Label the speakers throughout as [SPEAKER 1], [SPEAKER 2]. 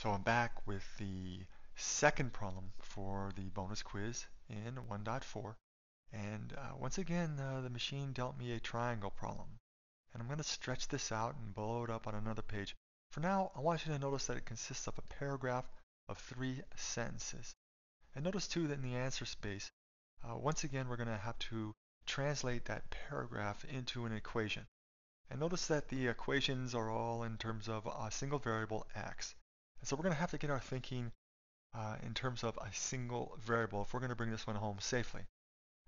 [SPEAKER 1] So I'm back with the second problem for the bonus quiz in 1.4. And once again, the machine dealt me a triangle problem. And I'm going to stretch this out and blow it up on another page. For now, I want you to notice that it consists of a paragraph of 3 sentences. And notice too that in the answer space, once again, we're going to have to translate that paragraph into an equation. And notice that the equations are all in terms of a single variable x. And so we're going to have to get our thinking in terms of a single variable if we're going to bring this one home safely.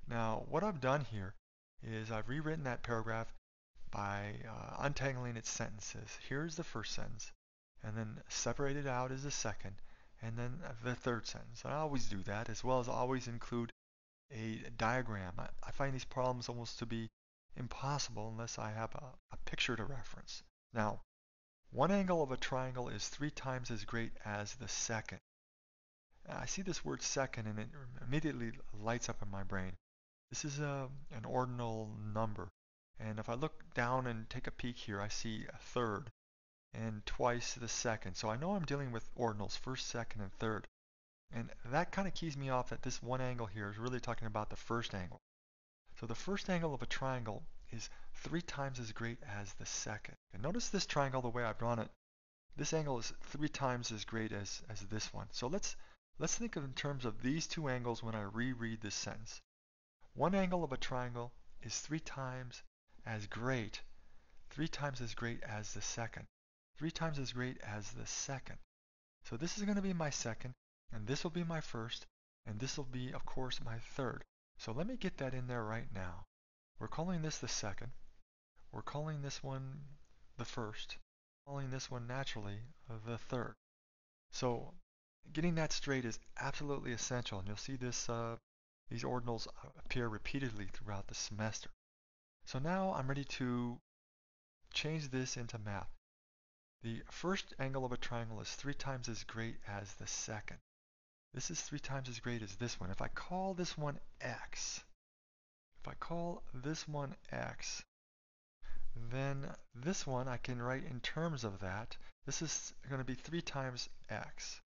[SPEAKER 1] Now, what I've done here is I've rewritten that paragraph by untangling its sentences. Here's the first sentence, and then separated out is the second, and then the third sentence. I always do that, as well as always include a diagram. I find these problems almost to be impossible unless I have a picture to reference. Now, one angle of a triangle is 3 times as great as the second. I see this word second and it immediately lights up in my brain. This is an ordinal number. And if I look down and take a peek here, I see a third and twice the second. So I know I'm dealing with ordinals, first, second, and third. And that kind of keys me off that this one angle here is really talking about the first angle. So the first angle of a triangle is 3 times as great as the second. And notice this triangle, the way I've drawn it, this angle is 3 times as great as this one. So let's think of in terms of these two angles when I reread this sentence. One angle of a triangle is 3 times as great, 3 times as great as the second, 3 times as great as the second. So this is going to be my second, and this will be my first, and this will be, of course, my third. So let me get that in there right now. We're calling this the second. We're calling this one the first. Calling this one naturally the third. So getting that straight is absolutely essential, and you'll see this these ordinals appear repeatedly throughout the semester. So now I'm ready to change this into math. The first angle of a triangle is 3 times as great as the second. This is 3 times as great as this one. If I call this one x, then this one I can write in terms of that. This is going to be 3 times x.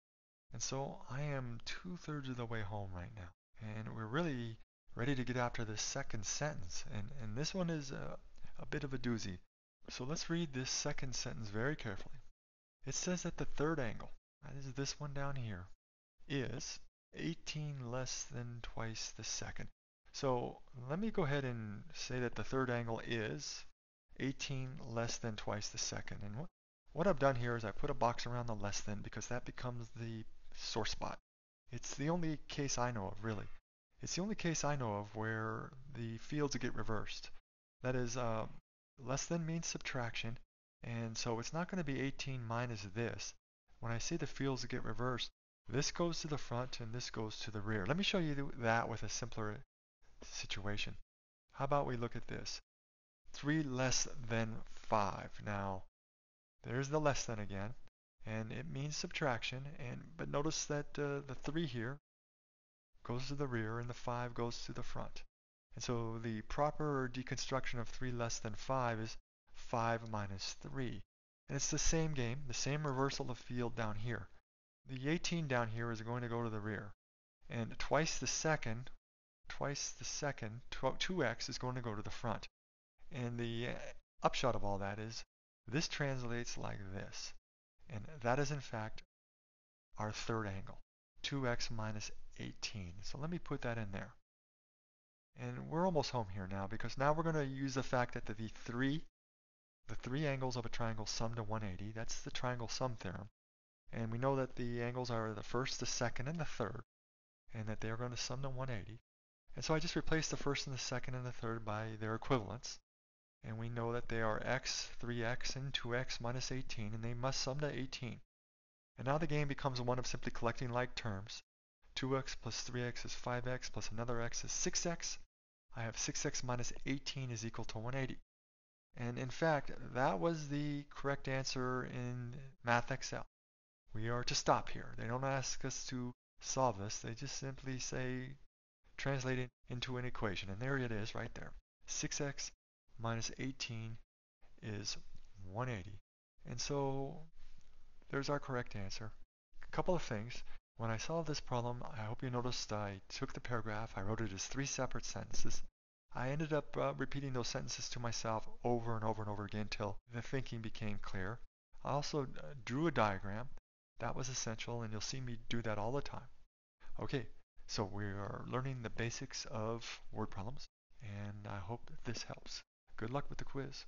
[SPEAKER 1] And so I am 2/3 of the way home right now. And we're really ready to get after this second sentence. And this one is a bit of a doozy. So let's read this second sentence very carefully. It says that the third angle, that is this one down here, is 18 less than twice the second. So let me go ahead and say that the third angle is 18 less than twice the second. And what I've done here is I put a box around the less than because that becomes the sore spot. It's the only case I know of, really. It's the only case I know of where the fields get reversed. That is, less than means subtraction, and so it's not going to be 18 minus this. When I say the fields get reversed, this goes to the front and this goes to the rear. Let me show you that with a simpler situation. How about we look at this? 3 less than 5. Now, there's the less than again, and it means subtraction, but notice that the 3 here goes to the rear and the 5 goes to the front. And so the proper deconstruction of 3 less than 5 is 5 minus 3. And it's the same game, the same reversal of field down here. The 18 down here is going to go to the rear. And twice the second, 2x is going to go to the front. And the upshot of all that is this translates like this. And that is in fact our third angle, 2x minus 18. So let me put that in there. And we're almost home here now because now we're going to use the fact that the three angles of a triangle sum to 180. That's the triangle sum theorem. And we know that the angles are the first, the second, and the third, and that they are going to sum to 180. And so I just replace the first and the second and the third by their equivalents. And we know that they are x, 3x, and 2x minus 18, and they must sum to 18. And now the game becomes one of simply collecting like terms. 2x plus 3x is 5x plus another x is 6x. I have 6x minus 18 is equal to 180. And in fact, that was the correct answer in MathXL. We are to stop here. They don't ask us to solve this. They just simply say translate it into an equation. And there it is right there. 6x minus 18 is 180. And so there's our correct answer. couple of things. When I solved this problem, I hope you noticed I took the paragraph, I wrote it as 3 separate sentences. I ended up repeating those sentences to myself over and over and over again until the thinking became clear. I also drew a diagram. That was essential, and you'll see me do that all the time. Okay, so we are learning the basics of word problems, and I hope that this helps. Good luck with the quiz.